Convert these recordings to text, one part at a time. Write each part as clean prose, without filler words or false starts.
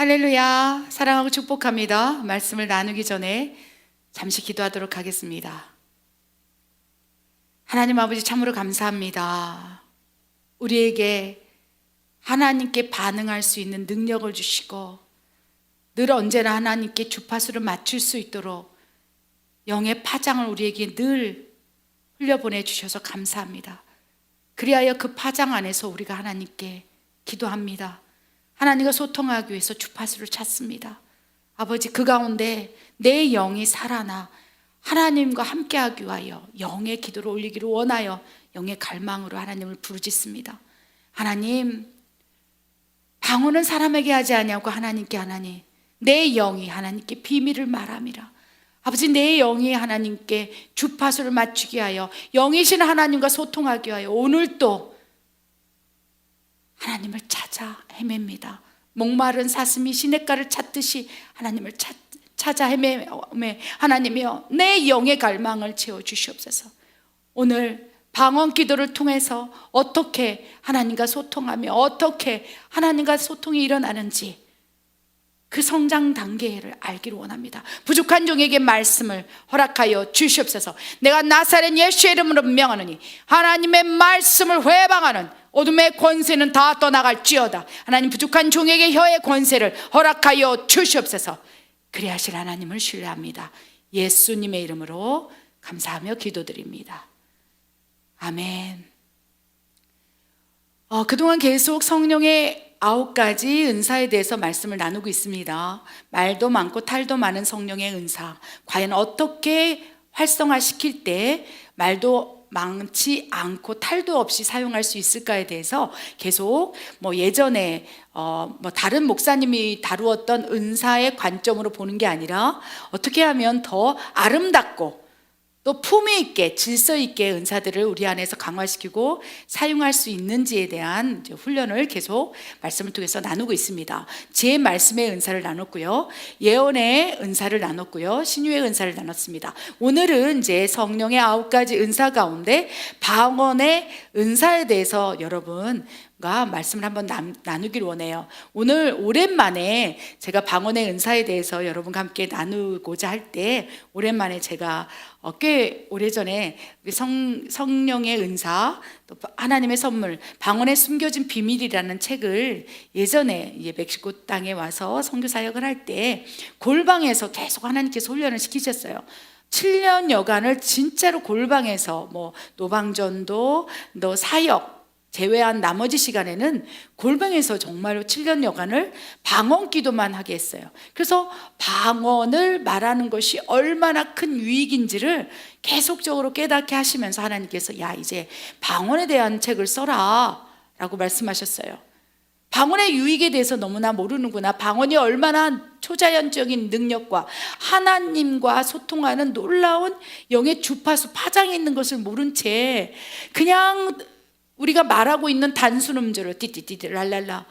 할렐루야. 사랑하고 축복합니다. 말씀을 나누기 전에 잠시 기도하도록 하겠습니다. 하나님 아버지, 참으로 감사합니다. 우리에게 하나님께 반응할 수 있는 능력을 주시고 늘 언제나 하나님께 주파수를 맞출 수 있도록 영의 파장을 우리에게 늘 흘려보내 주셔서 감사합니다. 그리하여 그 파장 안에서 우리가 하나님께 기도합니다. 하나님과 소통하기 위해서 주파수를 찾습니다. 아버지, 그 가운데 내 영이 살아나 하나님과 함께하기 위하여 영의 기도를 올리기를 원하여 영의 갈망으로 하나님을 부르짖습니다. 하나님, 방언은 사람에게 하지 아니하고 하나님께 하나니 내 영이 하나님께 비밀을 말함이라. 아버지, 내 영이 하나님께 주파수를 맞추게 하여 영이신 하나님과 소통하기 위하여 오늘도 하나님을 찾아 헤맵니다. 목마른 사슴이 시냇가를 찾듯이 하나님을 찾아 헤매매 하나님이여, 내 영의 갈망을 채워주시옵소서. 오늘 방언 기도를 통해서 어떻게 하나님과 소통하며 어떻게 하나님과 소통이 일어나는지 그 성장 단계를 알기를 원합니다. 부족한 종에게 말씀을 허락하여 주시옵소서. 내가 나사렛 예수의 이름으로 명하노니 하나님의 말씀을 회방하는 어둠의 권세는 다 떠나갈지어다. 하나님, 부족한 종에게 혀의 권세를 허락하여 주시옵소서. 그리하실 하나님을 신뢰합니다. 예수님의 이름으로 감사하며 기도드립니다. 아멘. 그동안 계속 성령의 9가지 은사에 대해서 말씀을 나누고 있습니다. 말도 많고 탈도 많은 성령의 은사, 과연 어떻게 활성화시킬 때 말도 많지 않고 탈도 없이 사용할 수 있을까에 대해서 계속 예전에 다른 목사님이 다루었던 은사의 관점으로 보는 게 아니라 어떻게 하면 더 아름답고 또 품위 있게 질서 있게 은사들을 우리 안에서 강화시키고 사용할 수 있는지에 대한 훈련을 계속 말씀을 통해서 나누고 있습니다. 지혜 말씀의 은사를 나눴고요, 예언의 은사를 나눴고요, 신유의 은사를 나눴습니다. 오늘은 이제 성령의 9가지 은사 가운데 방언의 은사에 대해서 여러분과 말씀을 한번 나누기를 원해요. 오늘 오랜만에 제가 방언의 은사에 대해서 여러분과 함께 나누고자 할 때 오랜만에 제가 꽤 오래전에 성령의 은사, 또 하나님의 선물, 방언에 숨겨진 비밀이라는 책을 예전에 멕시코 땅에 와서 선교 사역을 할 때 골방에서 계속 하나님께서 훈련을 시키셨어요. 7년여간을 진짜로 골방에서 노방전도, 사역 제외한 나머지 시간에는 골방에서 정말로 7년여간을 방언 기도만 하게 했어요. 그래서 방언을 말하는 것이 얼마나 큰 유익인지를 계속적으로 깨닫게 하시면서 하나님께서 이제 방언에 대한 책을 써라 라고 말씀하셨어요. 방언의 유익에 대해서 너무나 모르는구나. 방언이 얼마나 초자연적인 능력과 하나님과 소통하는 놀라운 영의 주파수 파장이 있는 것을 모른 채 그냥 우리가 말하고 있는 단순 음절을 띠띠띠띠 랄랄라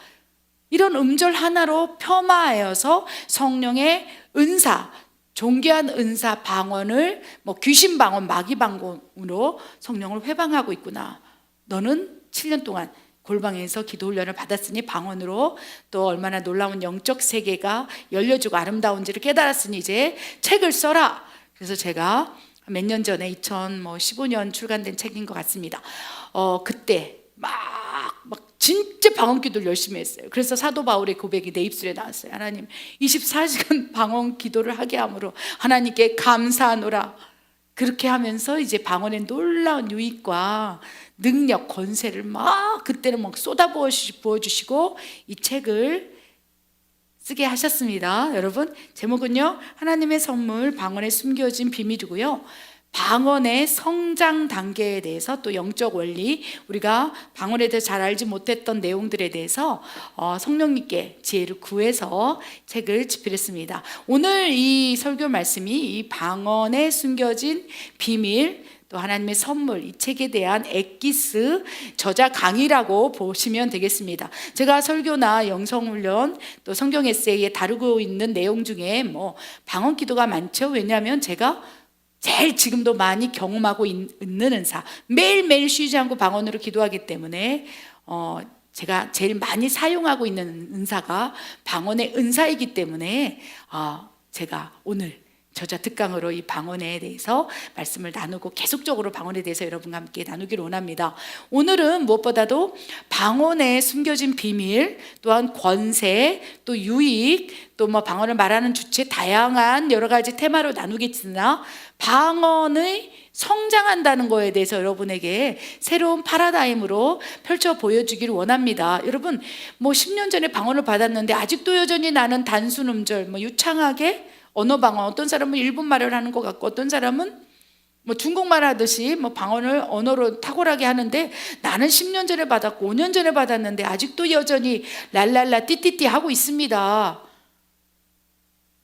이런 음절 하나로 폄하하여서 성령의 은사, 존귀한 은사 방언을 귀신 방언, 마귀 방언으로 성령을 회방하고 있구나. 너는 7년 동안 골방에서 기도 훈련을 받았으니 방언으로 또 얼마나 놀라운 영적 세계가 열려지고 아름다운지를 깨달았으니 이제 책을 써라. 그래서 제가 몇 년 전에 2015년 출간된 책인 것 같습니다. 그때 막 진짜 방언 기도를 열심히 했어요. 그래서 사도 바울의 고백이 내 입술에 나왔어요. 하나님, 24시간 방언 기도를 하게 함으로 하나님께 감사하노라. 그렇게 하면서 이제 방언의 놀라운 유익과 능력, 권세를 그때는 쏟아부어 주시고 이 책을 쓰게 하셨습니다. 여러분, 제목은요, 하나님의 선물, 방언에 숨겨진 비밀이고요, 방언의 성장 단계에 대해서 또 영적 원리, 우리가 방언에 대해서 잘 알지 못했던 내용들에 대해서 성령님께 지혜를 구해서 책을 집필했습니다. 오늘 이 설교 말씀이 이 방언에 숨겨진 비밀, 또 하나님의 선물, 이 책에 대한 엑기스 저자 강의라고 보시면 되겠습니다. 제가 설교나 영성훈련 또 성경 에세이에 다루고 있는 내용 중에 방언 기도가 많죠. 왜냐하면 제가 제일 지금도 많이 경험하고 있는 은사, 매일매일 쉬지 않고 방언으로 기도하기 때문에 제가 제일 많이 사용하고 있는 은사가 방언의 은사이기 때문에 제가 오늘 저자 특강으로 이 방언에 대해서 말씀을 나누고 계속적으로 방언에 대해서 여러분과 함께 나누기를 원합니다. 오늘은 무엇보다도 방언에 숨겨진 비밀, 또한 권세, 또 유익, 또 방언을 말하는 주체 다양한 여러 가지 테마로 나누겠으나 방언의 성장한다는 거에 대해서 여러분에게 새로운 파라다임으로 펼쳐 보여주기를 원합니다. 여러분 10년 전에 방언을 받았는데 아직도 여전히 나는 단순 음절 유창하게 언어 방언, 어떤 사람은 일본말을 하는 것 같고 어떤 사람은 중국말 하듯이 방언을 언어로 탁월하게 하는데 나는 10년 전에 받았고 5년 전에 받았는데 아직도 여전히 랄랄라 띠띠띠 하고 있습니다.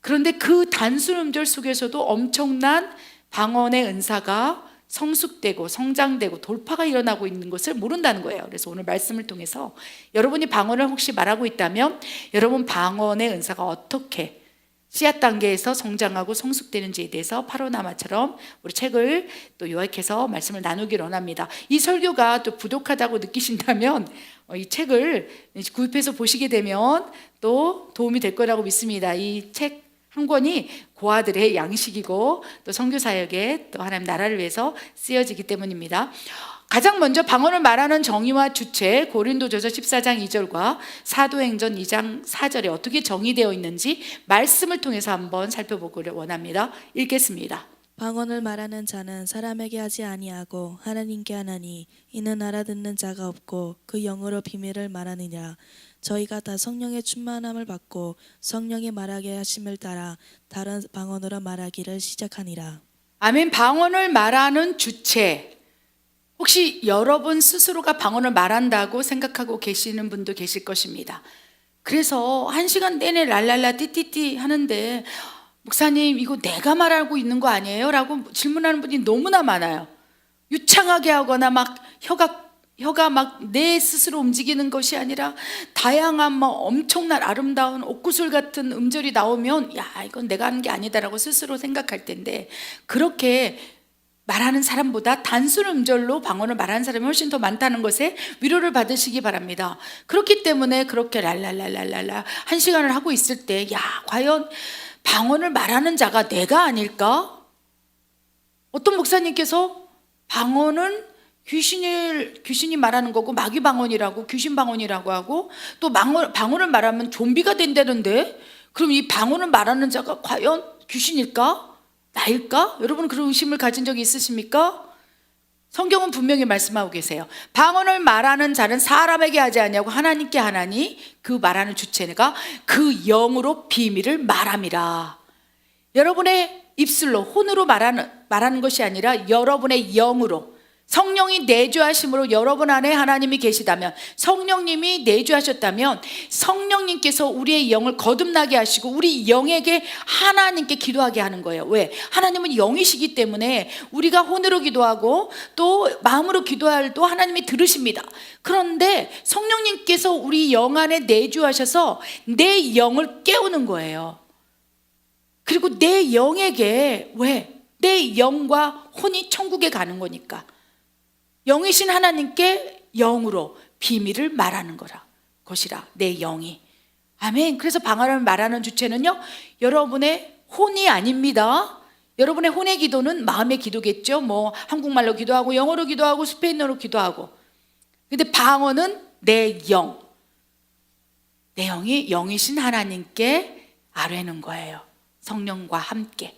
그런데 그 단순 음절 속에서도 엄청난 방언의 은사가 성숙되고 성장되고 돌파가 일어나고 있는 것을 모른다는 거예요. 그래서 오늘 말씀을 통해서 여러분이 방언을 혹시 말하고 있다면 여러분 방언의 은사가 어떻게 씨앗 단계에서 성장하고 성숙되는지에 대해서 파로나마처럼 우리 책을 또 요약해서 말씀을 나누기를 원합니다. 이 설교가 또 부족하다고 느끼신다면 이 책을 구입해서 보시게 되면 또 도움이 될 거라고 믿습니다. 이 책 한 권이 고아들의 양식이고 또 선교사역에 또 하나님 나라를 위해서 쓰여지기 때문입니다. 가장 먼저 방언을 말하는 정의와 주체, 고린도전서 14장 2절과 사도행전 2장 4절에 어떻게 정의되어 있는지 말씀을 통해서 한번 살펴보기를 원합니다. 읽겠습니다. 방언을 말하는 자는 사람에게 하지 아니하고 하나님께 하나니 이는 알아듣는 자가 없고 그 영으로 비밀을 말하느니라. 저희가 다 성령의 충만함을 받고 성령이 말하게 하심을 따라 다른 방언으로 말하기를 시작하니라. 아멘. 방언을 말하는 주체, 혹시 여러분 스스로가 방언을 말한다고 생각하고 계시는 분도 계실 것입니다. 그래서 1시간 내내 랄랄라 띠띠띠 하는데 목사님 이거 내가 말하고 있는 거 아니에요? 라고 질문하는 분이 너무나 많아요. 유창하게 하거나 혀가 내 스스로 움직이는 것이 아니라 다양한 엄청난 아름다운 옥구슬 같은 음절이 나오면 이건 내가 하는 게 아니다라고 스스로 생각할 텐데 그렇게 말하는 사람보다 단순 음절로 방언을 말하는 사람이 훨씬 더 많다는 것에 위로를 받으시기 바랍니다. 그렇기 때문에 그렇게 랄랄랄랄랄라 1시간을 하고 있을 때 과연 방언을 말하는 자가 내가 아닐까? 어떤 목사님께서 방언은 귀신이 말하는 거고 마귀 방언이라고 귀신 방언이라고 하고 또 방언을 말하면 좀비가 된다는데 그럼 이 방언을 말하는 자가 과연 귀신일까? 나일까? 여러분 그런 의심을 가진 적이 있으십니까? 성경은 분명히 말씀하고 계세요. 방언을 말하는 자는 사람에게 하지 아니하고 하나님께 하나니 그 말하는 주체가 그 영으로 비밀을 말함이라. 여러분의 입술로 혼으로 말하는 것이 아니라 여러분의 영으로 성령이 내주하심으로 여러분 안에 하나님이 계시다면 성령님이 내주하셨다면 성령님께서 우리의 영을 거듭나게 하시고 우리 영에게 하나님께 기도하게 하는 거예요. 왜? 하나님은 영이시기 때문에 우리가 혼으로 기도하고 또 마음으로 기도할 때 하나님이 들으십니다. 그런데 성령님께서 우리 영 안에 내주하셔서 내 영을 깨우는 거예요. 그리고 내 영에게 왜? 내 영과 혼이 천국에 가는 거니까 영이신 하나님께 영으로 비밀을 말하는 것이라 내 영이. 아멘. 그래서 방언을 말하는 주체는요 여러분의 혼이 아닙니다. 여러분의 혼의 기도는 마음의 기도겠죠. 한국말로 기도하고 영어로 기도하고 스페인어로 기도하고. 근데 방언은 내 영, 내 영이 영이신 하나님께 아뢰는 거예요. 성령과 함께.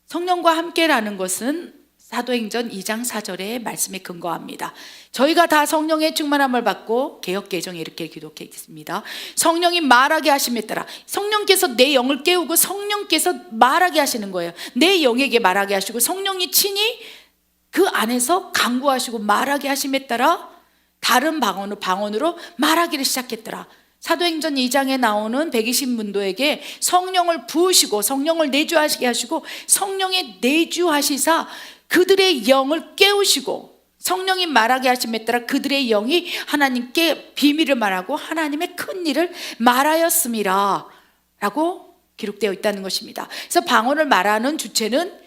성령과 함께라는 것은 사도행전 2장 4절의 말씀에 근거합니다. 저희가 다 성령의 충만함을 받고 개역개정에 이렇게 기록했습니다. 성령이 말하게 하심에 따라 성령께서 내 영을 깨우고 성령께서 말하게 하시는 거예요. 내 영에게 말하게 하시고 성령이 친히 그 안에서 강구하시고 말하게 하심에 따라 다른 방언으로 말하기를 시작했더라. 사도행전 2장에 나오는 120문도에게 성령을 부으시고 성령을 내주하시게 하시고 성령의 내주하시사 그들의 영을 깨우시고 성령이 말하게 하심에 따라 그들의 영이 하나님께 비밀을 말하고 하나님의 큰 일을 말하였음이라 라고 기록되어 있다는 것입니다. 그래서 방언을 말하는 주체는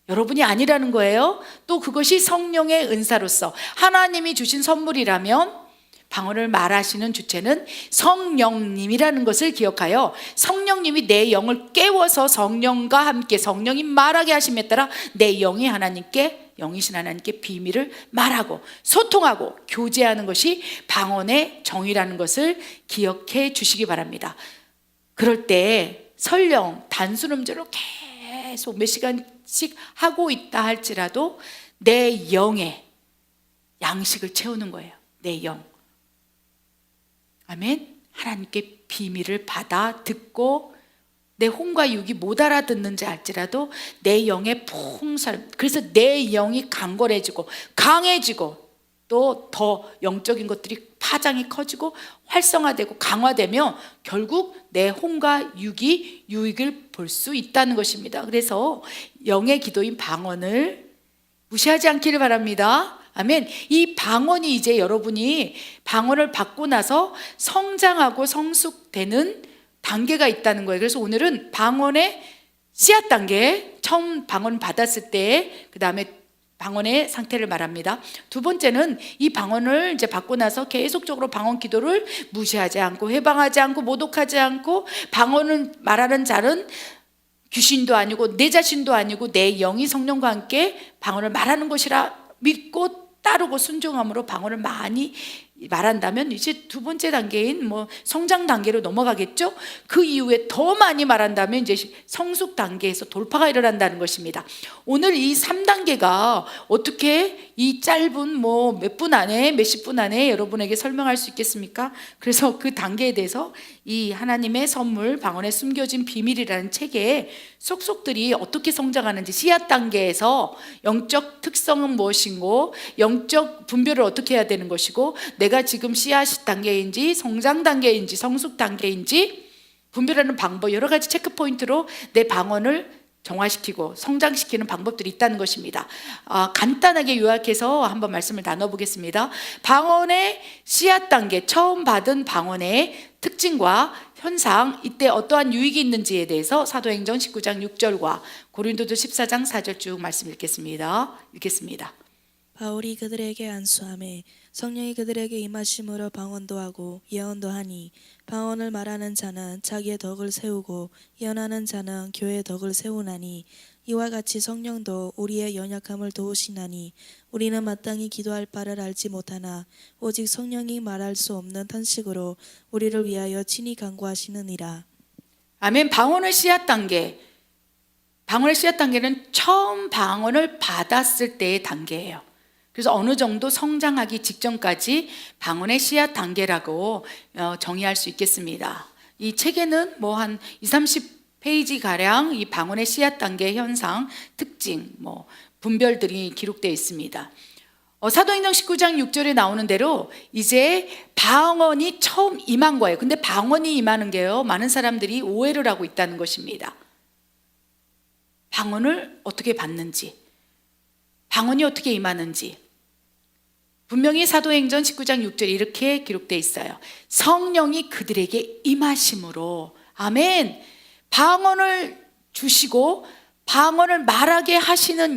여러분이 아니라는 거예요. 또 그것이 성령의 은사로서 하나님이 주신 선물이라면 방언을 말하시는 주체는 성령님이라는 것을 기억하여 성령님이 내 영을 깨워서 성령과 함께 성령이 말하게 하심에 따라 내 영이 하나님께, 영이신 하나님께 비밀을 말하고 소통하고 교제하는 것이 방언의 정의라는 것을 기억해 주시기 바랍니다. 그럴 때 설령 단순 음절로 계속 몇 시간씩 하고 있다 할지라도 내 영에 양식을 채우는 거예요. 내 영. 아멘. 하나님께 비밀을 받아 듣고 내 혼과 육이 못 알아듣는지 알지라도 내 영의 풍성, 그래서 내 영이 강건해지고 강해지고 또 더 영적인 것들이 파장이 커지고 활성화되고 강화되며 결국 내 혼과 육이 유익을 볼 수 있다는 것입니다. 그래서 영의 기도인 방언을 무시하지 않기를 바랍니다. 아멘. 이 방언이 이제 여러분이 방언을 받고 나서 성장하고 성숙되는 단계가 있다는 거예요. 그래서 오늘은 방언의 씨앗 단계, 처음 방언 받았을 때, 그 다음에 방언의 상태를 말합니다. 두 번째는 이 방언을 이제 받고 나서 계속적으로 방언 기도를 무시하지 않고 회방하지 않고 모독하지 않고 방언을 말하는 자는 귀신도 아니고 내 자신도 아니고 내 영이 성령과 함께 방언을 말하는 것이라 믿고 따르고 순종함으로 방언을 많이 말한다면 이제 두 번째 단계인 뭐 성장 단계로 넘어가겠죠. 그 이후에 더 많이 말한다면 이제 성숙 단계에서 돌파가 일어난다는 것입니다. 오늘 이 3단계가 어떻게 이 짧은 뭐 몇 분 안에 몇십 분 안에 여러분에게 설명할 수 있겠습니까? 그래서 그 단계에 대해서 이 하나님의 선물 방언에 숨겨진 비밀이라는 책에 속속들이 어떻게 성장하는지 씨앗 단계에서 영적 특성은 무엇이고 영적 분별을 어떻게 해야 되는 것이고 내가 지금 씨앗 단계인지 성장 단계인지 성숙 단계인지 분별하는 방법 여러 가지 체크 포인트로 내 방언을 정화시키고 성장시키는 방법들이 있다는 것입니다. 간단하게 요약해서 한번 말씀을 나눠보겠습니다. 방언의 씨앗 단계, 처음 받은 방언의 특징과 현상, 이때 어떠한 유익이 있는지에 대해서 사도행전 19장 6절과 고린도서 14장 4절 쭉 말씀 읽겠습니다. 바울이 그들에게 안수하매 성령이 그들에게 임하심으로 방언도 하고 예언도 하니 방언을 말하는 자는 자기의 덕을 세우고 예언하는 자는 교회의 덕을 세우나니 이와 같이 성령도 우리의 연약함을 도우시나니 우리는 마땅히 기도할 바를 알지 못하나 오직 성령이 말할 수 없는 탄식으로 우리를 위하여 친히 간구하시느니라. 아멘. 방언의 씨앗 단계. 방언의 씨앗 단계는 처음 방언을 받았을 때의 단계예요. 그래서 어느 정도 성장하기 직전까지 방언의 씨앗 단계라고 정의할 수 있겠습니다. 이 책에는 뭐 한 20, 30페이지 가량 이 방언의 씨앗 단계 현상, 특징, 뭐 분별들이 기록되어 있습니다. 사도행전 19장 6절에 나오는 대로 이제 방언이 처음 임한 거예요. 근데 방언이 임하는 게요, 많은 사람들이 오해를 하고 있다는 것입니다. 방언을 어떻게 받는지, 방언이 어떻게 임하는지. 분명히 사도행전 19장 6절 이렇게 기록되어 있어요. 성령이 그들에게 임하심으로, 아멘. 방언을 주시고 방언을 말하게 하시는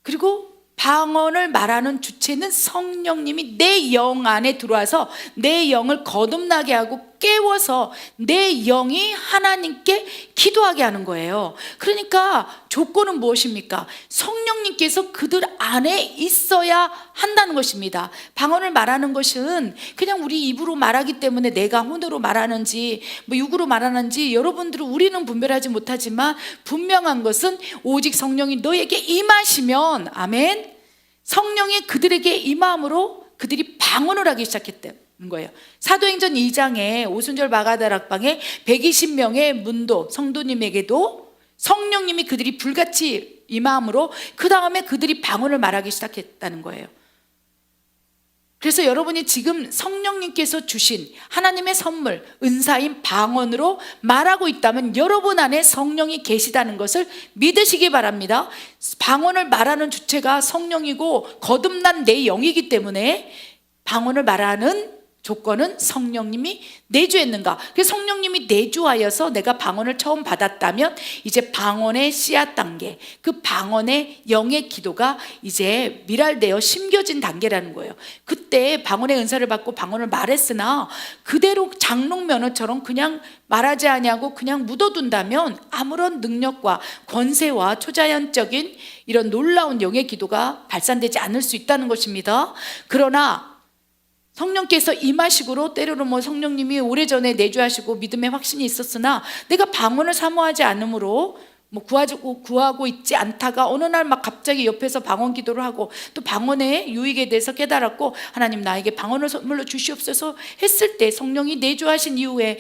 그리고 방언을 말하는 주체는 성령님이 내 영 안에 들어와서 내 영을 거듭나게 하고 깨워서 내 영이 하나님께 기도하게 하는 거예요. 그러니까 조건은 무엇입니까? 성령님께서 그들 안에 있어야 한다는 것입니다. 방언을 말하는 것은 그냥 우리 입으로 말하기 때문에 내가 혼으로 말하는지 뭐 육으로 말하는지 여러분들은 우리는 분별하지 못하지만 분명한 것은 오직 성령이 너에게 임하시면, 아멘, 성령이 그들에게 임함으로 그들이 방언을 하기 시작했대요. 거예요. 사도행전 2장에 오순절 마가다락방에 120명의 문도 성도님에게도 성령님이 그들이 불같이 임함으로 그 다음에 그들이 방언을 말하기 시작했다는 거예요. 그래서 여러분이 지금 성령님께서 주신 하나님의 선물 은사인 방언으로 말하고 있다면 여러분 안에 성령이 계시다는 것을 믿으시기 바랍니다. 방언을 말하는 주체가 성령이고 거듭난 내 영이기 때문에 방언을 말하는 조건은 성령님이 내주했는가. 그래서 성령님이 내주하여서 내가 방언을 처음 받았다면 이제 방언의 씨앗 단계, 그 방언의 영의 기도가 이제 밀알되어 심겨진 단계라는 거예요. 그때 방언의 은사를 받고 방언을 말했으나 그대로 장롱 면허처럼 그냥 말하지 아니하고 그냥 묻어둔다면 아무런 능력과 권세와 초자연적인 이런 놀라운 영의 기도가 발산되지 않을 수 있다는 것입니다. 그러나 성령께서 임하시고로 때로는 뭐 성령님이 오래전에 내주하시고 믿음의 확신이 있었으나 내가 방언을 사모하지 않으므로 뭐 구하고 있지 않다가 어느 날 막 갑자기 옆에서 방언 기도를 하고 또 방언의 유익에 대해서 깨달았고 하나님 나에게 방언을 선물로 주시옵소서 했을 때 성령이 내주하신 이후에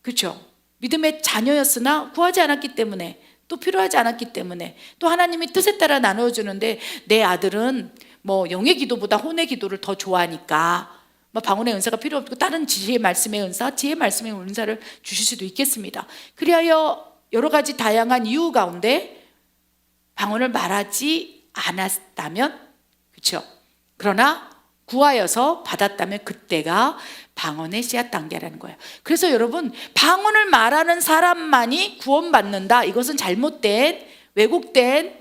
그렇죠, 믿음의 자녀였으나 구하지 않았기 때문에 또 필요하지 않았기 때문에 또 하나님이 뜻에 따라 나누어주는데 내 아들은 뭐 영의 기도보다 혼의 기도를 더 좋아하니까 뭐 방언의 은사가 필요 없고 다른 지혜의 말씀의 은사, 지혜의 말씀의 은사를 주실 수도 있겠습니다. 그리하여 여러 가지 다양한 이유 가운데 방언을 말하지 않았다면 그렇죠, 그러나 구하여서 받았다면 그때가 방언의 씨앗 단계라는 거예요. 그래서 여러분, 방언을 말하는 사람만이 구원받는다, 이것은 잘못된 왜곡된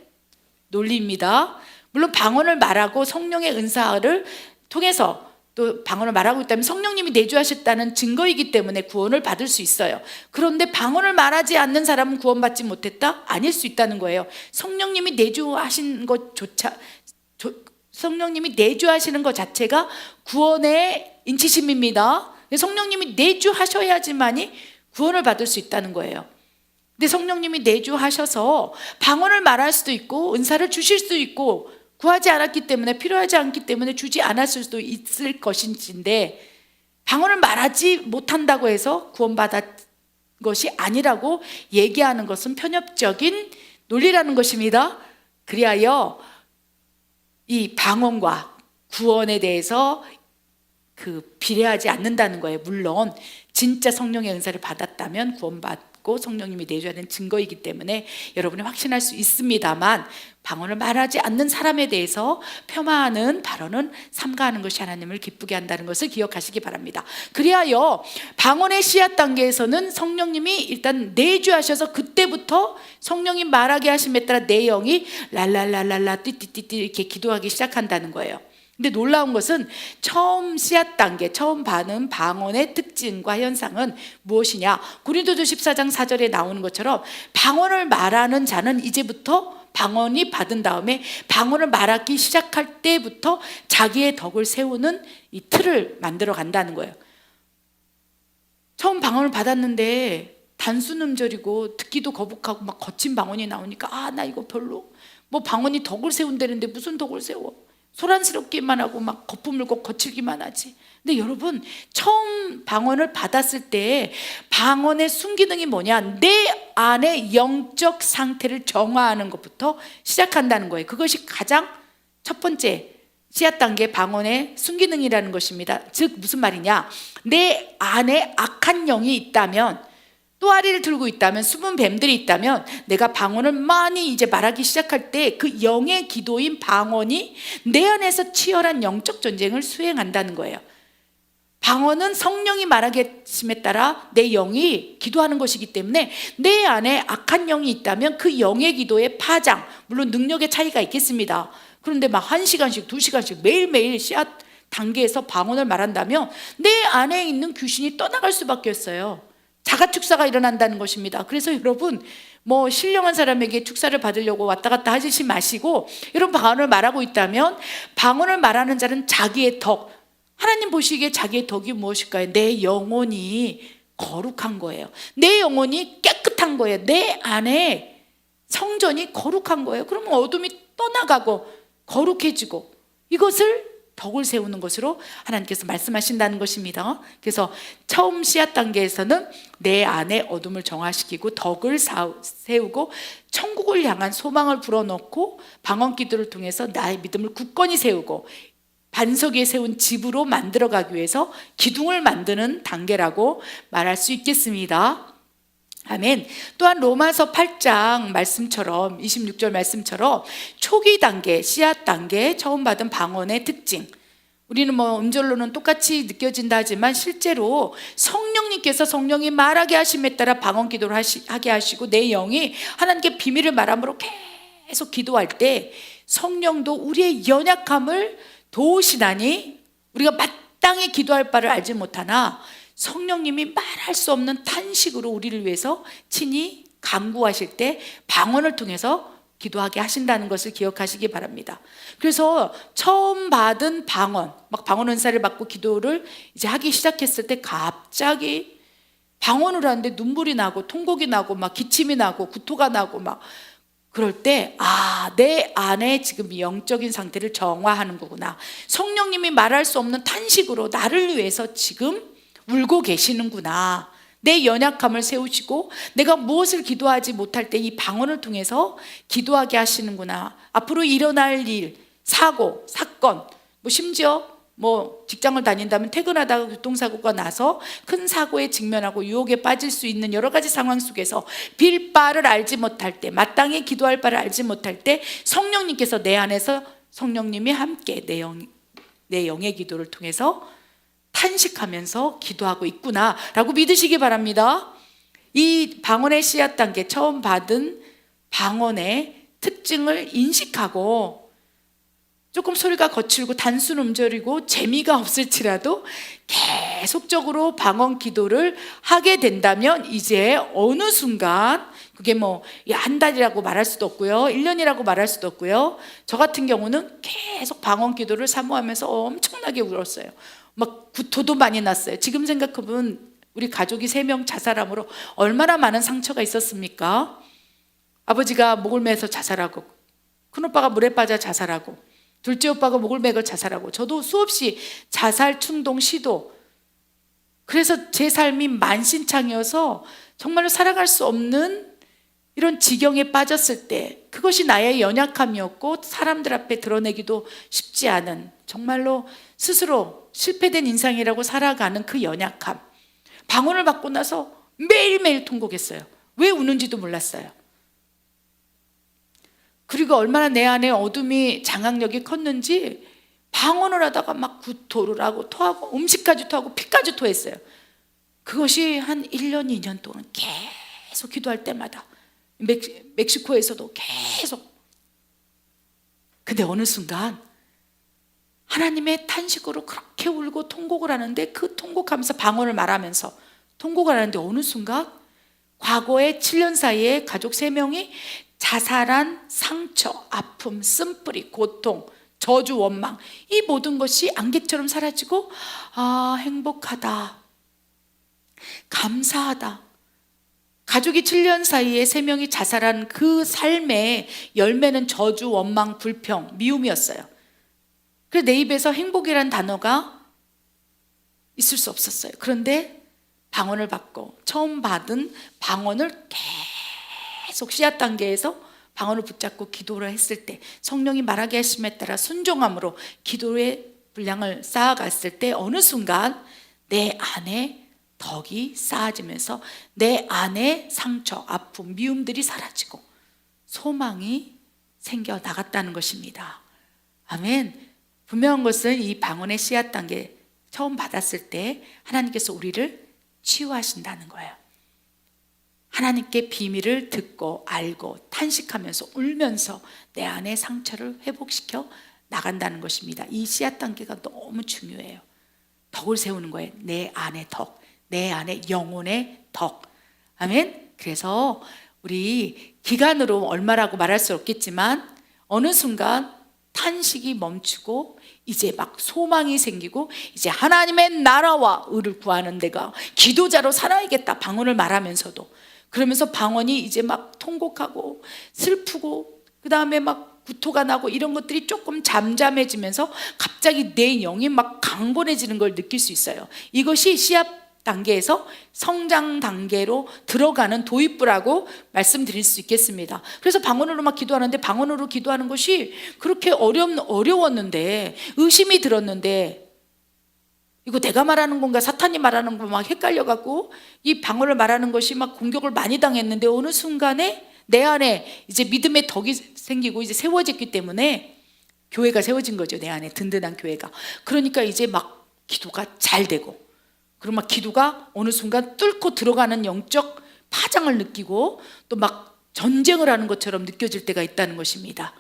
논리입니다. 물론 방언을 말하고 성령의 은사를 통해서 또 방언을 말하고 있다면 성령님이 내주하셨다는 증거이기 때문에 구원을 받을 수 있어요. 그런데 방언을 말하지 않는 사람은 구원받지 못했다? 아닐 수 있다는 거예요. 성령님이 내주하신 것조차, 성령님이 내주하시는 것 자체가 구원의 인치심입니다. 성령님이 내주하셔야지만이 구원을 받을 수 있다는 거예요. 근데 성령님이 내주하셔서 방언을 말할 수도 있고 은사를 주실 수도 있고 구하지 않았기 때문에, 필요하지 않기 때문에 주지 않았을 수도 있을 것인데 방언을 말하지 못한다고 해서 구원받은 것이 아니라고 얘기하는 것은 편협적인 논리라는 것입니다. 그리하여 이 방언과 구원에 대해서 비례하지 않는다는 거예요. 물론 진짜 성령의 은사를 받았다면 구원받고 성령님이 내줘야 되는 증거이기 때문에 여러분이 확신할 수 있습니다만, 방언을 말하지 않는 사람에 대해서 폄하하는 발언은 삼가하는 것이 하나님을 기쁘게 한다는 것을 기억하시기 바랍니다. 그리하여 방언의 씨앗 단계에서는 성령님이 일단 내주하셔서 그때부터 성령이 말하게 하심에 따라 내 영이 랄랄랄랄라 띠띠띠띠 이렇게 기도하기 시작한다는 거예요. 근데 놀라운 것은 처음 씨앗 단계, 처음 받은 방언의 특징과 현상은 무엇이냐? 고린도서 14장 4절에 나오는 것처럼 방언을 말하는 자는 이제부터 방언이 받은 다음에 방언을 말하기 시작할 때부터 자기의 덕을 세우는 이 틀을 만들어 간다는 거예요. 처음 방언을 받았는데 단순 음절이고 듣기도 거북하고 막 거친 방언이 나오니까 나 이거 별로, 뭐 방언이 덕을 세운다는데 무슨 덕을 세워? 소란스럽기만 하고 막 거품 물고 거칠기만 하지. 근데 여러분, 처음 방언을 받았을 때 방언의 순기능이 뭐냐? 내 안의 영적 상태를 정화하는 것부터 시작한다는 거예요. 그것이 가장 첫 번째 씨앗 단계 방언의 순기능이라는 것입니다. 즉 무슨 말이냐? 내 안에 악한 영이 있다면, 또아리를 들고 있다면, 숨은 뱀들이 있다면 내가 방언을 많이 이제 말하기 시작할 때 그 영의 기도인 방언이 내 안에서 치열한 영적 전쟁을 수행한다는 거예요. 방언은 성령이 말하게 하심에 따라 내 영이 기도하는 것이기 때문에 내 안에 악한 영이 있다면 그 영의 기도의 파장, 물론 능력의 차이가 있겠습니다. 그런데 막 1시간씩 2시간씩 매일매일 씨앗 단계에서 방언을 말한다면 내 안에 있는 귀신이 떠나갈 수밖에 없어요. 자가 축사가 일어난다는 것입니다. 그래서 여러분, 뭐 신령한 사람에게 축사를 받으려고 왔다 갔다 하지 마시고, 여러분 방언을 말하고 있다면 방언을 말하는 자는 자기의 덕, 하나님 보시기에 자기의 덕이 무엇일까요? 내 영혼이 거룩한 거예요. 내 영혼이 깨끗한 거예요. 내 안에 성전이 거룩한 거예요. 그러면 어둠이 떠나가고 거룩해지고, 이것을 덕을 세우는 것으로 하나님께서 말씀하신다는 것입니다. 그래서 처음 씨앗 단계에서는 내 안에 어둠을 정화시키고 덕을 세우고 천국을 향한 소망을 불어넣고 방언 기도를 통해서 나의 믿음을 굳건히 세우고 반석 위에 세운 집으로 만들어가기 위해서 기둥을 만드는 단계라고 말할 수 있겠습니다. 아멘. 또한 로마서 8장 말씀처럼 26절 말씀처럼 초기 단계, 씨앗 단계 처음 받은 방언의 특징, 우리는 뭐 음절로는 똑같이 느껴진다 하지만 실제로 성령님께서 성령이 말하게 하심에 따라 방언 기도를 하게 하시고 내 영이 하나님께 비밀을 말함으로 계속 기도할 때 성령도 우리의 연약함을 도우시나니 우리가 마땅히 기도할 바를 알지 못하나 성령님이 말할 수 없는 탄식으로 우리를 위해서 친히 간구하실 때 방언을 통해서 기도하게 하신다는 것을 기억하시기 바랍니다. 그래서 처음 받은 방언, 막 방언 은사를 받고 기도를 이제 하기 시작했을 때 갑자기 방언을 하는데 눈물이 나고 통곡이 나고 막 기침이 나고 구토가 나고 막 그럴 때 내 안에 지금 이 영적인 상태를 정화하는 거구나. 성령님이 말할 수 없는 탄식으로 나를 위해서 지금 울고 계시는구나. 내 연약함을 세우시고 내가 무엇을 기도하지 못할 때 이 방언을 통해서 기도하게 하시는구나. 앞으로 일어날 일, 사고, 사건, 뭐 심지어 뭐 직장을 다닌다면 퇴근하다가 교통사고가 나서 큰 사고에 직면하고 유혹에 빠질 수 있는 여러 가지 상황 속에서 빌 바를 알지 못할 때, 마땅히 기도할 바를 알지 못할 때 성령님께서 내 안에서 성령님이 함께 내 영의 기도를 통해서 탄식하면서 기도하고 있구나라고 믿으시기 바랍니다. 이 방언의 씨앗 단계 처음 받은 방언의 특징을 인식하고 조금 소리가 거칠고 단순 음절이고 재미가 없을지라도 계속적으로 방언 기도를 하게 된다면 이제 어느 순간 그게 뭐 한 달이라고 말할 수도 없고요, 1년이라고 말할 수도 없고요. 저 같은 경우는 계속 방언 기도를 사모하면서 엄청나게 울었어요. 막 구토도 많이 났어요. 지금 생각해보면 우리 가족이 3명 자살함으로 얼마나 많은 상처가 있었습니까? 아버지가 목을 매서 자살하고, 큰오빠가 물에 빠져 자살하고, 둘째 오빠가 목을 매고 자살하고, 저도 수없이 자살 충동 시도. 그래서 제 삶이 만신창이어서 정말로 살아갈 수 없는 이런 지경에 빠졌을 때 그것이 나의 연약함이었고 사람들 앞에 드러내기도 쉽지 않은, 정말로 스스로 실패된 인생이라고 살아가는 그 연약함, 방언을 받고 나서 매일매일 통곡했어요. 왜 우는지도 몰랐어요. 그리고 얼마나 내 안에 어둠이 장악력이 컸는지 방언을 하다가 막 구토를 하고 토하고 음식까지 토하고 피까지 토했어요. 그것이 한 1년 2년 동안 계속 기도할 때마다, 멕시코에서도 계속. 근데 어느 순간 하나님의 탄식으로 그렇게 울고 통곡을 하는데, 그 통곡하면서 방언을 말하면서 통곡을 하는데 어느 순간 과거에 7년 사이에 가족 3명이 자살한 상처, 아픔, 쓴뿌리, 고통, 저주, 원망, 이 모든 것이 안개처럼 사라지고 행복하다, 감사하다. 가족이 7년 사이에 3명이 자살한 그 삶의 열매는 저주, 원망, 불평, 미움이었어요. 그래서 내 입에서 행복이란 단어가 있을 수 없었어요. 그런데 방언을 받고 처음 받은 방언을 계속 씨앗 단계에서 방언을 붙잡고 기도를 했을 때, 성령이 말하게 하심에 따라 순종함으로 기도의 분량을 쌓아갔을 때 어느 순간 내 안에 덕이 쌓아지면서 내 안에 상처, 아픔, 미움들이 사라지고 소망이 생겨 나갔다는 것입니다. 아멘. 분명한 것은 이 방언의 씨앗 단계 처음 받았을 때 하나님께서 우리를 치유하신다는 거예요. 하나님께 비밀을 듣고 알고 탄식하면서 울면서 내 안의 상처를 회복시켜 나간다는 것입니다. 이 씨앗 단계가 너무 중요해요. 덕을 세우는 거예요. 내 안의 덕, 내 안의 영혼의 덕. 아멘. 그래서 우리 기간으로 얼마라고 말할 수 없겠지만 어느 순간 탄식이 멈추고 이제 막 소망이 생기고, 이제 하나님의 나라와 의를 구하는 데가 기도자로 살아야겠다, 방언을 말하면서도. 그러면서 방언이 이제 막 통곡하고 슬프고 그 다음에 막 구토가 나고 이런 것들이 조금 잠잠해지면서 갑자기 내 영이 막 강건해지는 걸 느낄 수 있어요. 이것이 씨앗 단계에서 성장 단계로 들어가는 도입부라고 말씀드릴 수 있겠습니다. 그래서 방언으로 막 기도하는데, 방언으로 기도하는 것이 그렇게 어려웠는데, 의심이 들었는데, 이거 내가 말하는 건가 사탄이 말하는 건가 막 헷갈려갖고 이 방언을 말하는 것이 막 공격을 많이 당했는데, 어느 순간에 내 안에 이제 믿음의 덕이 생기고 이제 세워졌기 때문에 교회가 세워진 거죠. 내 안에 든든한 교회가. 그러니까 이제 막 기도가 잘 되고, 그리고 막 기도가 어느 순간 뚫고 들어가는 영적 파장을 느끼고 또 막 전쟁을 하는 것처럼 느껴질 때가 있다는 것입니다.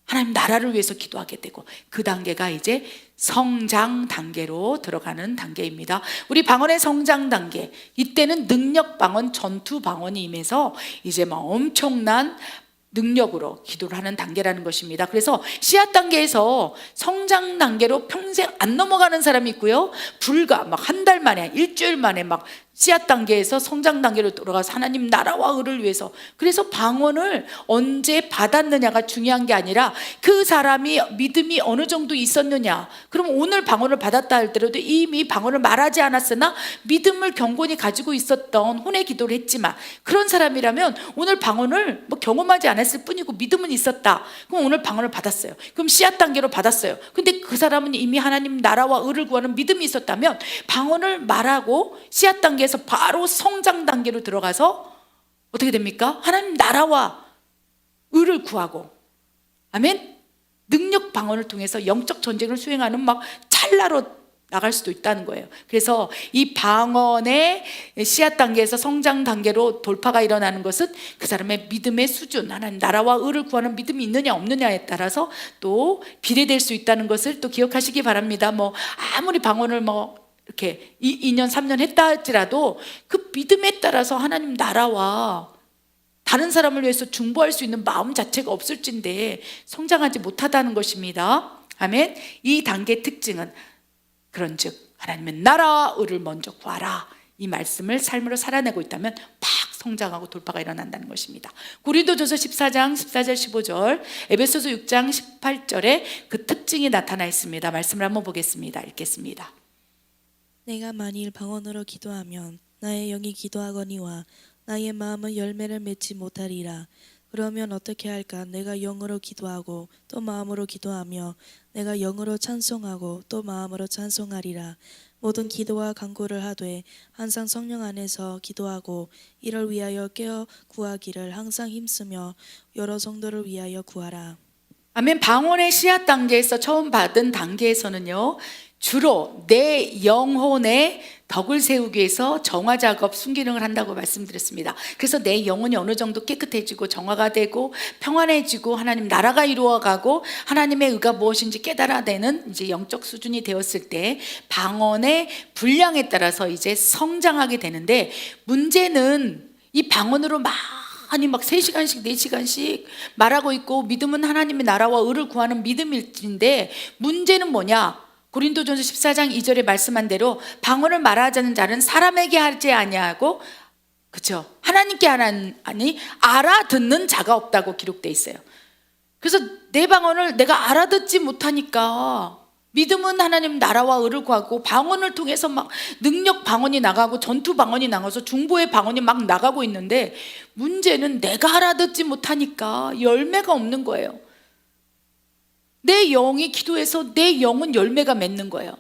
하나님 나라를 위해서 기도하게 되고, 그 단계가 이제 성장 단계로 들어가는 단계입니다. 우리 방언의 성장 단계, 이때는 능력 방언, 전투 방언이 임해서 이제 막 엄청난 능력으로 기도를 하는 단계라는 것입니다. 그래서 씨앗 단계에서 성장 단계로 평생 안 넘어가는 사람이 있고요, 불과 막 한 달 만에, 일주일 만에 막 씨앗 단계에서 성장 단계로 돌아가서 하나님 나라와 의를 위해서. 그래서 방언을 언제 받았느냐가 중요한 게 아니라 그 사람이 믿음이 어느 정도 있었느냐. 그럼 오늘 방언을 받았다 할때라도 이미 방언을 말하지 않았으나 믿음을 경건히 가지고 있었던 혼의 기도를 했지만, 그런 사람이라면 오늘 방언을 뭐 경험하지 않았을 뿐이고 믿음은 있었다. 그럼 오늘 방언을 받았어요. 그럼 씨앗 단계로 받았어요. 근데 그 사람은 이미 하나님 나라와 의를 구하는 믿음이 있었다면 방언을 말하고 씨앗 단계에서 바로 성장 단계로 들어가서 어떻게 됩니까? 하나님 나라와 의를 구하고, 아멘? 능력 방언을 통해서 영적 전쟁을 수행하는 막 찰나로 나갈 수도 있다는 거예요. 그래서 이 방언의 씨앗 단계에서 성장 단계로 돌파가 일어나는 것은 그 사람의 믿음의 수준, 하나님 나라와 의를 구하는 믿음이 있느냐 없느냐에 따라서 또 비례될 수 있다는 것을 또 기억하시기 바랍니다. 뭐 아무리 방언을 뭐 이렇게 2년 3년 했다 할지라도 그 믿음에 따라서 하나님 나라와 다른 사람을 위해서 중보할 수 있는 마음 자체가 없을진데 성장하지 못하다는 것입니다. 아멘. 이 단계의 특징은 그런즉 하나님의 나라와 의를 먼저 구하라, 이 말씀을 삶으로 살아내고 있다면 팍 성장하고 돌파가 일어난다는 것입니다. 고린도전서 14장 14절 15절, 에베소서 6장 18절에 그 특징이 나타나 있습니다. 말씀을 한번 보겠습니다. 읽겠습니다. 내가 만일 방언으로 기도하면 나의 영이 기도하거니와 나의 마음은 열매를 맺지 못하리라. 그러면 어떻게 할까? 내가 영으로 기도하고 또 마음으로 기도하며 내가 영으로 찬송하고 또 마음으로 찬송하리라. 모든 기도와 간구를 하되 항상 성령 안에서 기도하고 이를 위하여 깨어 구하기를 항상 힘쓰며 여러 성도를 위하여 구하라. 아멘. 방언의 씨앗 단계에서 처음 받은 단계에서는요, 주로 내 영혼의 덕을 세우기 위해서 정화 작업, 순기능을 한다고 말씀드렸습니다. 그래서 내 영혼이 어느 정도 깨끗해지고 정화가 되고 평안해지고 하나님 나라가 이루어가고 하나님의 의가 무엇인지 깨달아내는 이제 영적 수준이 되었을 때 방언의 분량에 따라서 이제 성장하게 되는데, 문제는 이 방언으로 많이 막 3시간씩 4시간씩 말하고 있고 믿음은 하나님의 나라와 의를 구하는 믿음일진데, 문제는 뭐냐? 고린도전서 14장 2절에 말씀한 대로 방언을 말하자는 자는 사람에게 하지 아니하고, 그렇죠, 하나님께 하나니 알아듣는 자가 없다고 기록돼 있어요. 그래서 내 방언을 내가 알아듣지 못하니까 믿음은 하나님 나라와 의를 구하고 방언을 통해서 막 능력 방언이 나가고 전투 방언이 나가서 중보의 방언이 막 나가고 있는데, 문제는 내가 알아듣지 못하니까 열매가 없는 거예요. 내 영이 기도해서 내 영은 열매가 맺는 거예요.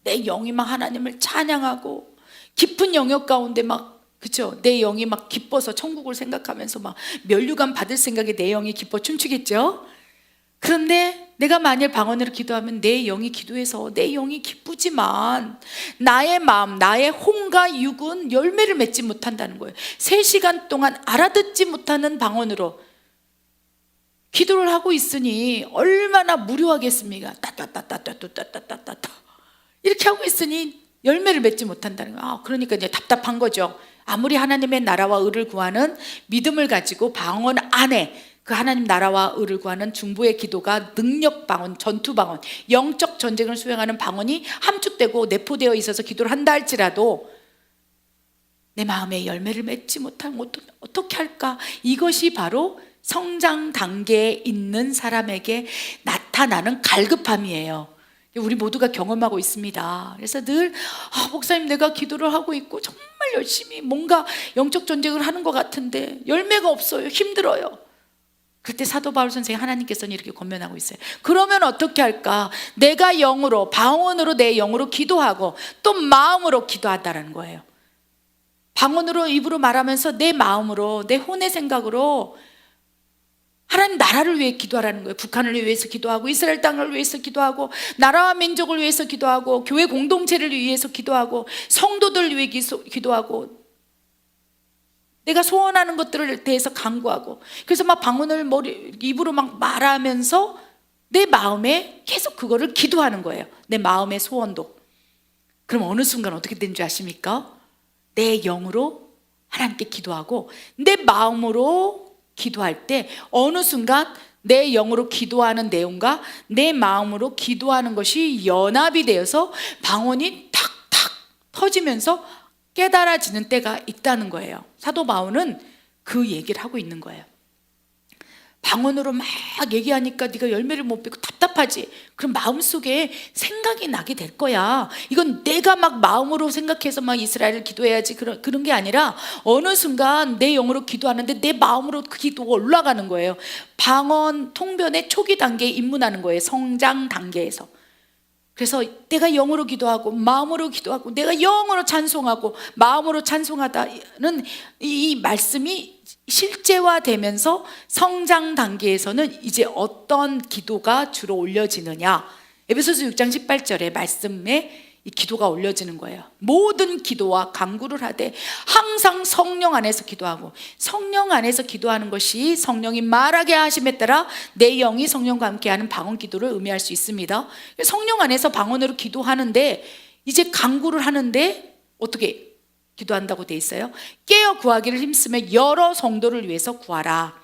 내 영이 막 하나님을 찬양하고 깊은 영역 가운데 막, 그렇죠, 내 영이 막 기뻐서 천국을 생각하면서 막 면류관 받을 생각에 내 영이 기뻐 춤추겠죠. 그런데 내가 만일 방언으로 기도하면 내 영이 기도해서 내 영이 기쁘지만 나의 마음, 나의 혼과 육은 열매를 맺지 못한다는 거예요. 3시간 동안 알아듣지 못하는 방언으로 기도를 하고 있으니 얼마나 무료하겠습니까? 따따따따따따따따따 이렇게 하고 있으니 열매를 맺지 못한다는 거예요. 그러니까 이제 답답한 거죠. 아무리 하나님의 나라와 의를 구하는 믿음을 가지고 방언 안에 그 하나님 나라와 의를 구하는 중보의 기도가 능력 방언, 전투 방언, 영적 전쟁을 수행하는 방언이 함축되고 내포되어 있어서 기도를 한다 할지라도 내 마음에 열매를 맺지 못하면 어떻게 할까? 이것이 바로 성장 단계에 있는 사람에게 나타나는 갈급함이에요. 우리 모두가 경험하고 있습니다. 그래서 늘 목사님, 내가 기도를 하고 있고 정말 열심히 뭔가 영적 전쟁을 하는 것 같은데 열매가 없어요. 힘들어요. 그때 사도 바울 선생님, 하나님께서는 이렇게 권면하고 있어요. 그러면 어떻게 할까? 내가 영으로, 방언으로 내 영으로 기도하고 또 마음으로 기도한다는 거예요. 방언으로 입으로 말하면서 내 마음으로, 내 혼의 생각으로 하나님 나라를 위해 기도하라는 거예요. 북한을 위해서 기도하고 이스라엘 땅을 위해서 기도하고 나라와 민족을 위해서 기도하고 교회 공동체를 위해서 기도하고 성도들을 위해 기도하고 내가 소원하는 것들을 대해서 간구하고, 그래서 막 방언을 입으로 막 말하면서 내 마음에 계속 그거를 기도하는 거예요. 내 마음의 소원도. 그럼 어느 순간 어떻게 되는 줄 아십니까? 내 영으로 하나님께 기도하고 내 마음으로 기도할 때 어느 순간 내 영으로 기도하는 내용과 내 마음으로 기도하는 것이 연합이 되어서 방언이 탁탁 터지면서 깨달아지는 때가 있다는 거예요. 사도 바울은 그 얘기를 하고 있는 거예요. 방언으로 막 얘기하니까 네가 열매를 못 맺고 답답하지? 그럼 마음속에 생각이 나게 될 거야. 이건 내가 막 마음으로 생각해서 막 이스라엘을 기도해야지 그런 게 아니라 어느 순간 내 영으로 기도하는데 내 마음으로 그 기도가 올라가는 거예요. 방언 통변의 초기 단계에 입문하는 거예요. 성장 단계에서. 그래서 내가 영으로 기도하고 마음으로 기도하고 내가 영으로 찬송하고 마음으로 찬송하다는 이 말씀이 실제화되면서 성장 단계에서는 이제 어떤 기도가 주로 올려지느냐, 에베소서 6장 18절의 말씀에 이 기도가 올려지는 거예요. 모든 기도와 간구를 하되 항상 성령 안에서 기도하고, 성령 안에서 기도하는 것이 성령이 말하게 하심에 따라 내 영이 성령과 함께하는 방언 기도를 의미할 수 있습니다. 성령 안에서 방언으로 기도하는데 이제 간구를 하는데 어떻게 기도한다고 돼 있어요? 깨어 구하기를 힘쓰며 여러 성도를 위해서 구하라.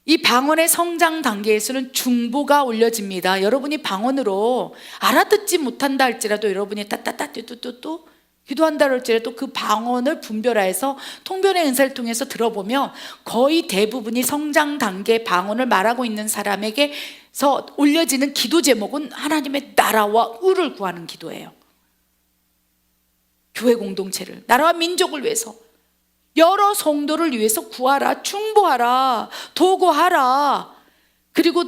이 방언의 성장 단계에서는 중보가 올려집니다. 여러분이 방언으로 알아듣지 못한다 할지라도 여러분이 따따따뚜뚜뚜 기도한다 할지라도 그 방언을 분별하여서 통변의 은사를 통해서 들어보면 거의 대부분이 성장 단계 방언을 말하고 있는 사람에게서 올려지는 기도 제목은 하나님의 나라와 의를 구하는 기도예요. 교회 공동체를, 나라와 민족을 위해서, 여러 성도를 위해서 구하라, 중보하라, 도구하라. 그리고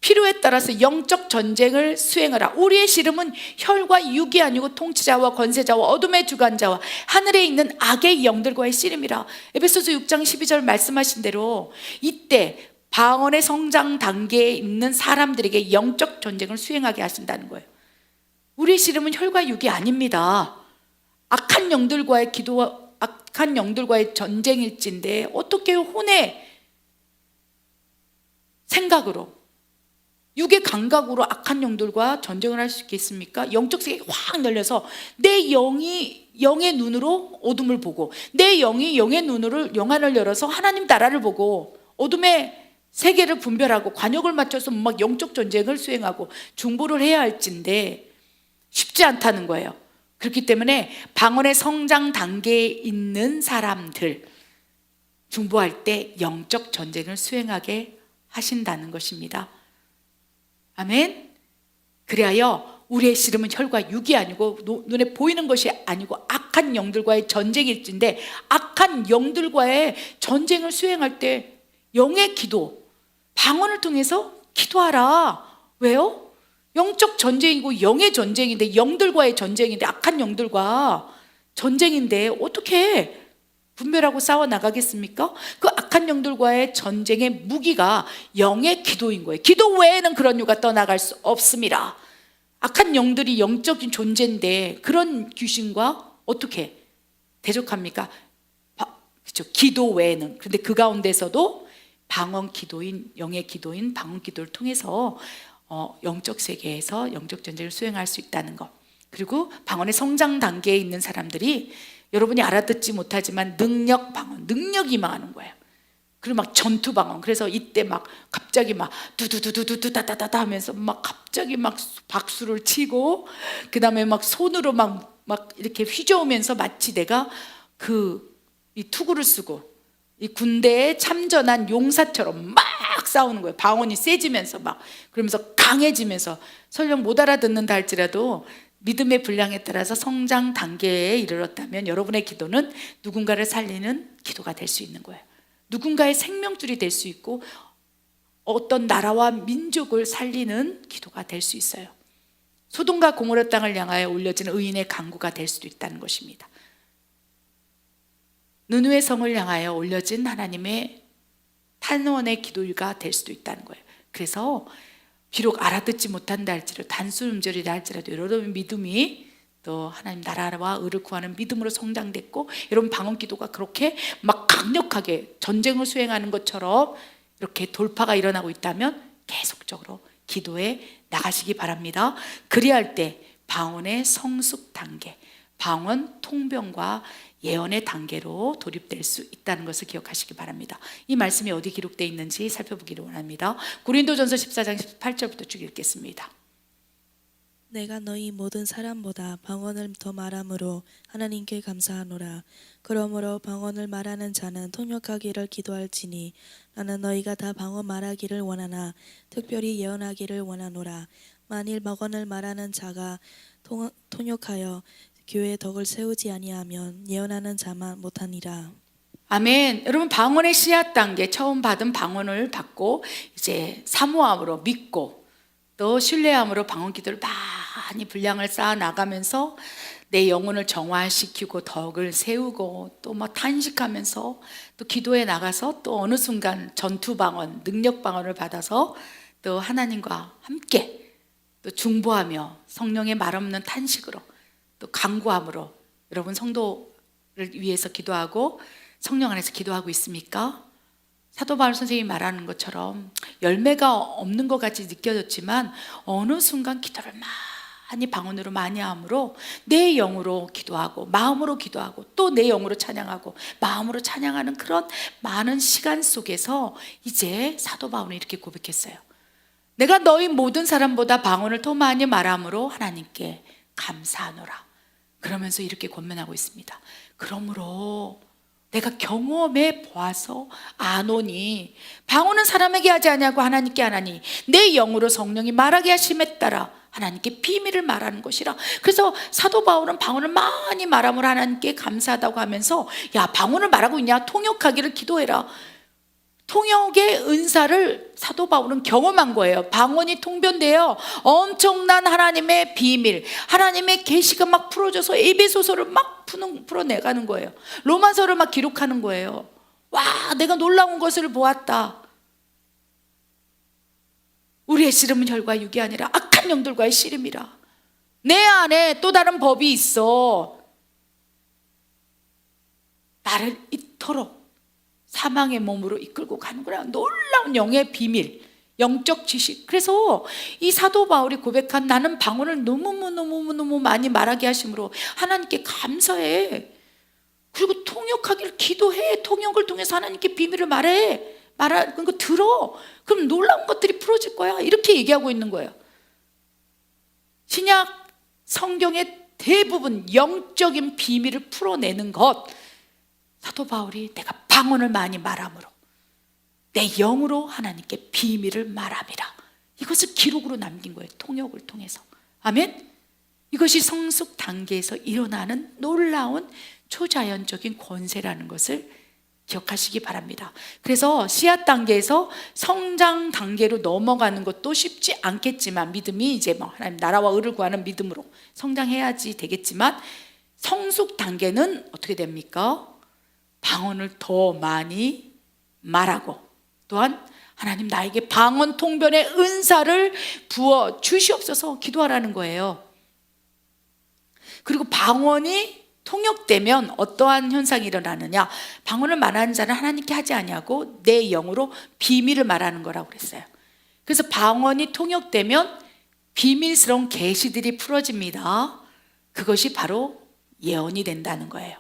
필요에 따라서 영적 전쟁을 수행하라. 우리의 씨름은 혈과 육이 아니고 통치자와 권세자와 어둠의 주관자와 하늘에 있는 악의 영들과의 씨름이라. 에베소서 6장 12절 말씀하신 대로 이때 방언의 성장 단계에 있는 사람들에게 영적 전쟁을 수행하게 하신다는 거예요. 우리의 씨름은 혈과 육이 아닙니다. 악한 영들과의 악한 영들과의 전쟁일진데 어떻게 혼의 생각으로, 육의 감각으로 악한 영들과 전쟁을 할 수 있겠습니까? 영적 세계가 확 열려서 내 영이 영의 눈으로 어둠을 보고, 내 영이 영의 눈으로 영안을 열어서 하나님 나라를 보고 어둠의 세계를 분별하고 관역을 맞춰서 막 영적 전쟁을 수행하고 중보를 해야 할진데 쉽지 않다는 거예요. 그렇기 때문에 방언의 성장 단계에 있는 사람들 중보할 때 영적 전쟁을 수행하게 하신다는 것입니다. 아멘. 그리하여 우리의 씨름은 혈과 육이 아니고 눈에 보이는 것이 아니고 악한 영들과의 전쟁일진데, 악한 영들과의 전쟁을 수행할 때 영의 기도, 방언을 통해서 기도하라. 왜요? 영적 전쟁이고 영의 전쟁인데, 영들과의 전쟁인데, 악한 영들과 전쟁인데 어떻게 분별하고 싸워 나가겠습니까? 그 악한 영들과의 전쟁의 무기가 영의 기도인 거예요. 기도 외에는 그런 유가 떠나갈 수 없습니다. 악한 영들이 영적인 존재인데 그런 귀신과 어떻게 대적합니까? 그렇죠. 기도 외에는. 그런데 그 가운데서도 방언 기도인, 영의 기도인 방언 기도를 통해서 영적 세계에서 영적 전쟁을 수행할 수 있다는 것. 그리고 방언의 성장 단계에 있는 사람들이 여러분이 알아듣지 못하지만 능력 방언, 능력이 임하는 거예요. 그리고 막 전투 방언. 그래서 이때 막 갑자기 막 두두두두두 따다다다 하면서 막 갑자기 막 박수를 치고, 그 다음에 막 손으로 막 이렇게 휘저으면서 마치 내가 이 투구를 쓰고 이 군대에 참전한 용사처럼 막 싸우는 거예요. 방언이 세지면서 막 그러면서 강해지면서 설령 못 알아듣는다 할지라도 믿음의 분량에 따라서 성장 단계에 이르렀다면 여러분의 기도는 누군가를 살리는 기도가 될 수 있는 거예요. 누군가의 생명줄이 될 수 있고 어떤 나라와 민족을 살리는 기도가 될 수 있어요. 소돔과 고모라 땅을 향하여 올려진 의인의 간구가 될 수도 있다는 것입니다. 느느웨 성을 향하여 올려진 하나님의 탄원의 기도가 될 수도 있다는 거예요. 그래서 비록 알아듣지 못한다 할지라도 단순 음절이라 할지라도 여러분 믿음이 또 하나님 나라와 의를 구하는 믿음으로 성장됐고, 여러분 방언 기도가 그렇게 막 강력하게 전쟁을 수행하는 것처럼 이렇게 돌파가 일어나고 있다면 계속적으로 기도에 나가시기 바랍니다. 그리할 때 방언의 성숙 단계, 방언 통변과 예언의 단계로 돌입될 수 있다는 것을 기억하시기 바랍니다. 이 말씀이 어디 기록되어 있는지 살펴보기를 원합니다. 고린도전서 14장 18절부터 쭉 읽겠습니다. 내가 너희 모든 사람보다 방언을 더 말함으로 하나님께 감사하노라. 그러므로 방언을 말하는 자는 통역하기를 기도할지니 나는 너희가 다 방언 말하기를 원하나 특별히 예언하기를 원하노라. 만일 방언을 말하는 자가 통역하여 교회의 덕을 세우지 아니하면 예언하는 자만 못하니라. 아멘. 여러분 방언의 씨앗 단계, 처음 받은 방언을 받고 이제 사모함으로 믿고 또 신뢰함으로 방언 기도를 많이 분량을 쌓아 나가면서 내 영혼을 정화시키고 덕을 세우고 또 막 탄식하면서 또 기도에 나가서 또 어느 순간 전투 방언, 능력 방언을 받아서 또 하나님과 함께 또 중보하며 성령의 말없는 탄식으로 또 간구함으로 여러분 성도를 위해서 기도하고 성령 안에서 기도하고 있습니까? 사도 바울 선생님이 말하는 것처럼 열매가 없는 것 같이 느껴졌지만 어느 순간 기도를 많이 방언으로 많이 함으로 내 영으로 기도하고 마음으로 기도하고 또 내 영으로 찬양하고 마음으로 찬양하는 그런 많은 시간 속에서 이제 사도 바울은 이렇게 고백했어요. 내가 너희 모든 사람보다 방언을 더 많이 말함으로 하나님께 감사하노라. 그러면서 이렇게 권면하고 있습니다. 그러므로 내가 경험해 보아서 아노니 방언은 사람에게 하지 아니하고 하나님께 하나니 내 영으로 성령이 말하게 하심에 따라 하나님께 비밀을 말하는 것이라. 그래서 사도 바울은 방언을 많이 말함으로 하나님께 감사하다고 하면서 야 방언을 말하고 있냐, 통역하기를 기도해라. 통역의 은사를 사도 바울은 경험한 거예요. 방언이 통변되어 엄청난 하나님의 비밀, 하나님의 계시가 막 풀어져서 에베소서를 막 풀어내가는 거예요. 로마서를 막 기록하는 거예요. 와, 내가 놀라운 것을 보았다. 우리의 씨름은 혈과 육이 아니라 악한 영들과의 씨름이라. 내 안에 또 다른 법이 있어. 나를 이토록 사망의 몸으로 이끌고 가는구나. 놀라운 영의 비밀, 영적 지식. 그래서 이 사도 바울이 고백한 나는 방언을 너무 많이 말하게 하심으로 하나님께 감사해. 그리고 통역하기를 기도해. 통역을 통해서 하나님께 비밀을 말하는 거 들어. 그럼 놀라운 것들이 풀어질 거야. 이렇게 얘기하고 있는 거예요. 신약 성경의 대부분 영적인 비밀을 풀어내는 것, 사도 바울이 내가 방언을 많이 말함으로 내 영으로 하나님께 비밀을 말함이라. 이것을 기록으로 남긴 거예요. 통역을 통해서. 아멘. 이것이 성숙 단계에서 일어나는 놀라운 초자연적인 권세라는 것을 기억하시기 바랍니다. 그래서 씨앗 단계에서 성장 단계로 넘어가는 것도 쉽지 않겠지만 믿음이 이제 뭐 하나님 나라와 의를 구하는 믿음으로 성장해야지 되겠지만 성숙 단계는 어떻게 됩니까? 방언을 더 많이 말하고 또한 하나님 나에게 방언 통변의 은사를 부어 주시옵소서 기도하라는 거예요. 그리고 방언이 통역되면 어떠한 현상이 일어나느냐? 방언을 말하는 자는 하나님께 하지 아니하고 내 영으로 비밀을 말하는 거라고 그랬어요. 그래서 방언이 통역되면 비밀스러운 계시들이 풀어집니다. 그것이 바로 예언이 된다는 거예요.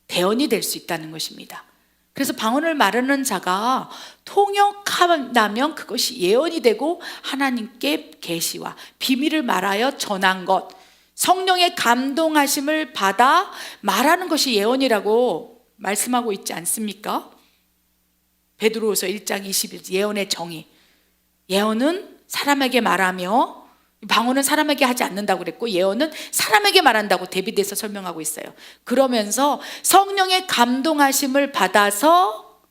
대언이 될 수 있다는 것입니다. 그래서 방언을 말하는 자가 통역한다면 그것이 예언이 되고 하나님께 계시와 비밀을 말하여 전한 것, 성령의 감동하심을 받아 말하는 것이 예언이라고 말씀하고 있지 않습니까? 베드로후서 1장 21절 예언의 정의. 예언은 사람에게 말하며 방언은 사람에게 하지 않는다고 그랬고 예언은 사람에게 말한다고 대비돼서 설명하고 있어요. 그러면서 성령의 감동하심을 받아서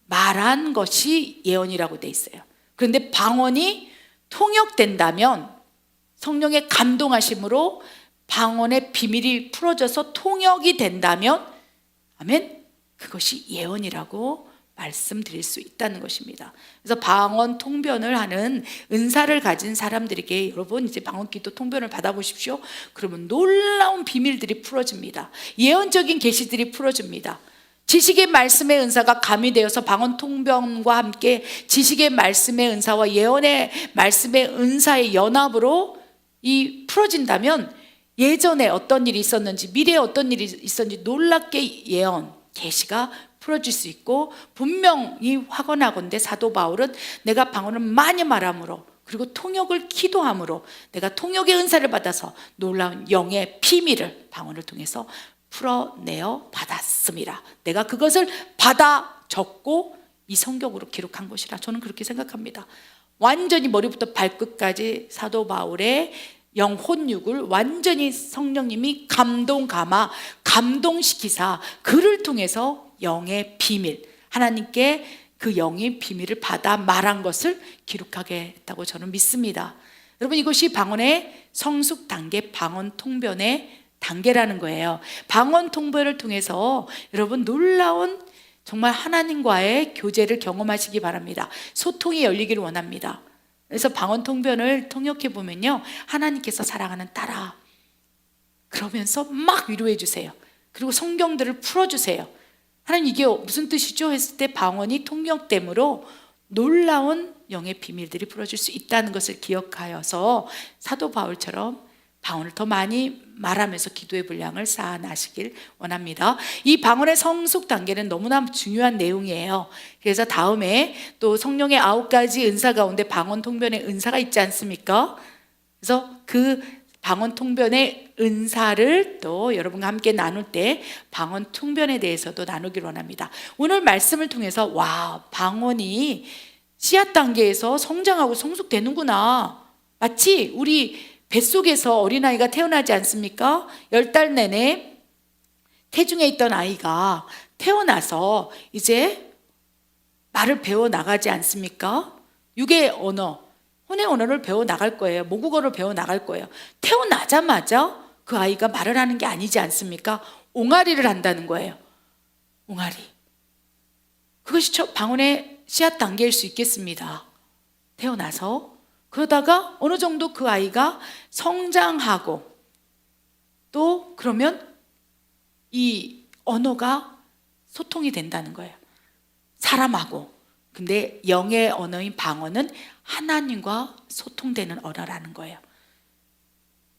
말한 것이 예언이라고 돼 있어요. 그런데 방언이 통역된다면 성령의 감동하심으로 방언의 비밀이 풀어져서 통역이 된다면 아멘, 그것이 예언이라고 말씀드릴 수 있다는 것입니다. 그래서 방언 통변을 하는 은사를 가진 사람들에게 여러분 이제 방언 기도 통변을 받아보십시오. 그러면 놀라운 비밀들이 풀어집니다. 예언적인 계시들이 풀어집니다. 지식의 말씀의 은사가 가미되어서 방언 통변과 함께 지식의 말씀의 은사와 예언의 말씀의 은사의 연합으로 이 풀어진다면 예전에 어떤 일이 있었는지 미래에 어떤 일이 있었는지 놀랍게 예언, 계시가 풀어질 수 있고, 분명히 확언하건대 사도 바울은 내가 방언을 많이 말함으로 그리고 통역을 기도함으로 내가 통역의 은사를 받아서 놀라운 영의 비밀을 방언을 통해서 풀어내어 받았습니다. 내가 그것을 받아 적고 이 성경으로 기록한 것이라 저는 그렇게 생각합니다. 완전히 머리부터 발끝까지 사도 바울의 영혼육을 완전히 성령님이 감동시키사 그를 통해서 영의 비밀, 하나님께 그 영의 비밀을 받아 말한 것을 기록하게 했다고 저는 믿습니다. 여러분, 이것이 방언의 성숙 단계, 방언 통변의 단계라는 거예요. 방언 통변을 통해서 여러분 놀라운 정말 하나님과의 교제를 경험하시기 바랍니다. 소통이 열리기를 원합니다. 그래서 방언 통변을 통역해 보면요, 하나님께서 사랑하는 딸아 그러면서 막 위로해 주세요. 그리고 성경들을 풀어주세요. 하나님 이게 무슨 뜻이죠? 했을 때 방언이 통역됨으로 놀라운 영의 비밀들이 풀어질 수 있다는 것을 기억하여서 사도 바울처럼 방언을 더 많이 말하면서 기도의 분량을 쌓아나시길 원합니다. 이 방언의 성숙 단계는 너무나 중요한 내용이에요. 그래서 다음에 또 성령의 9가지 은사 가운데 방언 통변의 은사가 있지 않습니까? 그래서 그 방언 통변의 은사를 또 여러분과 함께 나눌 때 방언 통변에 대해서도 나누길 원합니다. 오늘 말씀을 통해서 와, 방언이 씨앗 단계에서 성장하고 성숙되는구나. 마치 우리 뱃속에서 어린아이가 태어나지 않습니까? 10달 내내 태중에 있던 아이가 태어나서 이제 말을 배워 나가지 않습니까? 육의 언어, 혼의 언어를 배워 나갈 거예요. 모국어를 배워 나갈 거예요. 태어나자마자 그 아이가 말을 하는 게 아니지 않습니까? 옹알이를 한다는 거예요. 옹알이. 그것이 방언의 씨앗 단계일 수 있겠습니다. 태어나서 그러다가 어느 정도 그 아이가 성장하고 또 그러면 이 언어가 소통이 된다는 거예요. 사람하고. 근데 영의 언어인 방언은 하나님과 소통되는 언어라는 거예요.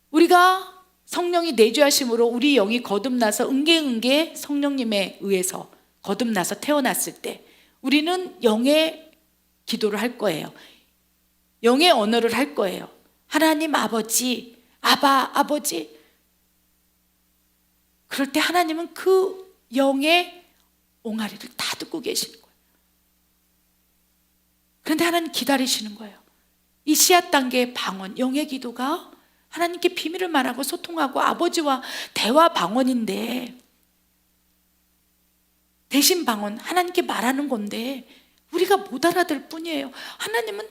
우리가 성령이 내주하심으로 우리 영이 거듭나서 응게응게 성령님에 의해서 거듭나서 태어났을 때 우리는 영의 기도를 할 거예요. 영의 언어를 할 거예요. 하나님 아버지, 아바 아버지. 그럴 때 하나님은 그 영의 옹알이를 다 듣고 계시는 거예요. 그런데 하나님 기다리시는 거예요. 이 씨앗 단계의 방언, 영의 기도가 하나님께 비밀을 말하고 소통하고 아버지와 대화 방언인데, 대신 방언, 하나님께 말하는 건데 우리가 못 알아들 뿐이에요. 하나님은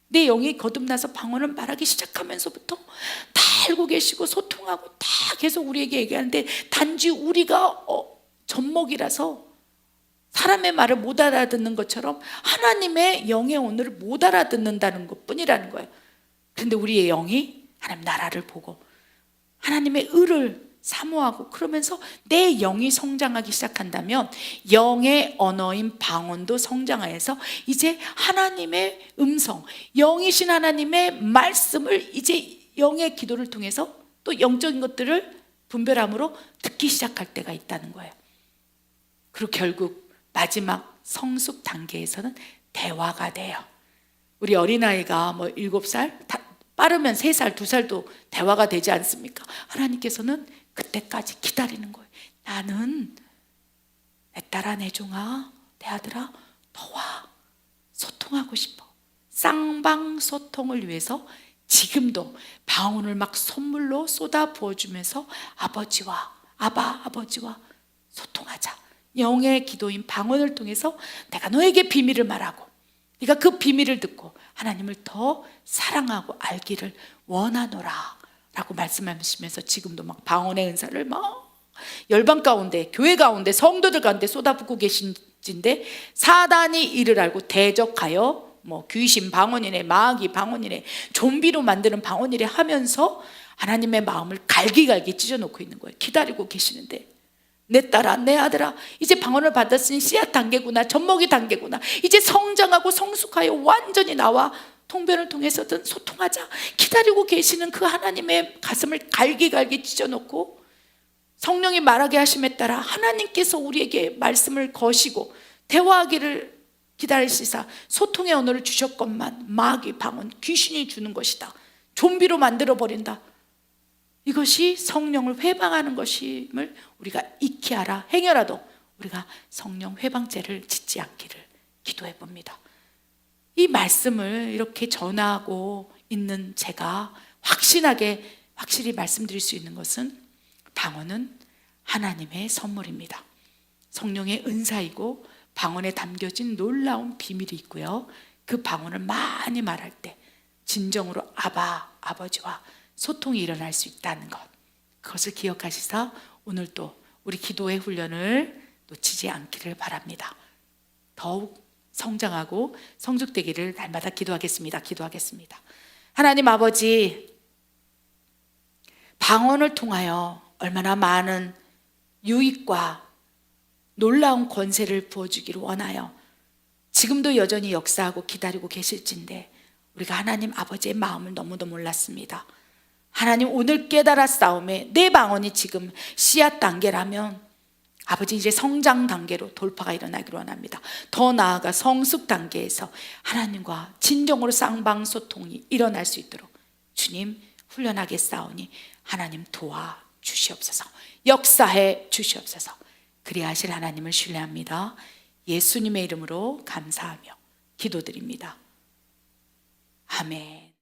내 영이 거듭나서 방언을 말하기 시작하면서부터 다 알고 계시고 소통하고 다 계속 우리에게 얘기하는데, 단지 우리가 젖먹이라서 사람의 말을 못 알아듣는 것처럼 하나님의 영의 언어를 못 알아듣는다는 것뿐이라는 거예요. 그런데 우리의 영이 하나님 나라를 보고 하나님의 의를 사모하고 그러면서 내 영이 성장하기 시작한다면 영의 언어인 방언도 성장하여서 이제 하나님의 음성, 영이신 하나님의 말씀을 이제 영의 기도를 통해서 또 영적인 것들을 분별함으로 듣기 시작할 때가 있다는 거예요. 그리고 결국 마지막 성숙 단계에서는 대화가 돼요. 우리 어린아이가 뭐 7살, 빠르면 3살, 2살도 대화가 되지 않습니까? 하나님께서는 그때까지 기다리는 거예요. 나는 내 딸아, 내 종아, 내 아들아, 너와 소통하고 싶어. 쌍방소통을 위해서 지금도 방언을 막 선물로 쏟아 부어주면서 아버지와 아버지와 소통하자. 영의 기도인 방언을 통해서 내가 너에게 비밀을 말하고 네가 그 비밀을 듣고 하나님을 더 사랑하고 알기를 원하노라 라고 말씀하시면서 지금도 막 방언의 은사를 막 열방 가운데, 교회 가운데, 성도들 가운데 쏟아붓고 계신진데 사단이 이를 알고 대적하여 뭐 귀신 방언이네, 마귀 방언이네, 좀비로 만드는 방언이래 하면서 하나님의 마음을 갈기갈기 찢어놓고 있는 거예요. 기다리고 계시는데 내 딸아, 내 아들아, 이제 방언을 받았으니 씨앗 단계구나, 젖먹이 단계구나, 이제 성장하고 성숙하여 완전히 나와 통변을 통해서든 소통하자. 기다리고 계시는 그 하나님의 가슴을 갈기갈기 찢어놓고 성령이 말하게 하심에 따라 하나님께서 우리에게 말씀을 거시고 대화하기를 기다리시사 소통의 언어를 주셨건만 마귀 방언 귀신이 주는 것이다, 좀비로 만들어버린다, 이것이 성령을 회방하는 것임을 우리가 익히 알아 행여라도 우리가 성령 회방죄를 짓지 않기를 기도해 봅니다. 이 말씀을 이렇게 전하고 있는 제가 확실히 말씀드릴 수 있는 것은 방언은 하나님의 선물입니다. 성령의 은사이고 방언에 담겨진 놀라운 비밀이 있고요, 그 방언을 많이 말할 때 진정으로 아버지와 소통이 일어날 수 있다는 것, 그것을 기억하시사 오늘 또 우리 기도의 훈련을 놓치지 않기를 바랍니다. 더욱 성장하고 성숙되기를 날마다 기도하겠습니다. 하나님 아버지, 방언을 통하여 얼마나 많은 유익과 놀라운 권세를 부어주기를 원하여 지금도 여전히 역사하고 기다리고 계실진데 우리가 하나님 아버지의 마음을 너무도 몰랐습니다. 하나님, 오늘 깨달았사오매 내 방언이 지금 씨앗 단계라면 아버지 이제 성장 단계로 돌파가 일어나기를 원합니다. 더 나아가 성숙 단계에서 하나님과 진정으로 쌍방소통이 일어날 수 있도록 주님 훈련하겠사오니 하나님 도와주시옵소서, 역사해 주시옵소서. 그리하실 하나님을 신뢰합니다. 예수님의 이름으로 감사하며 기도드립니다. 아멘.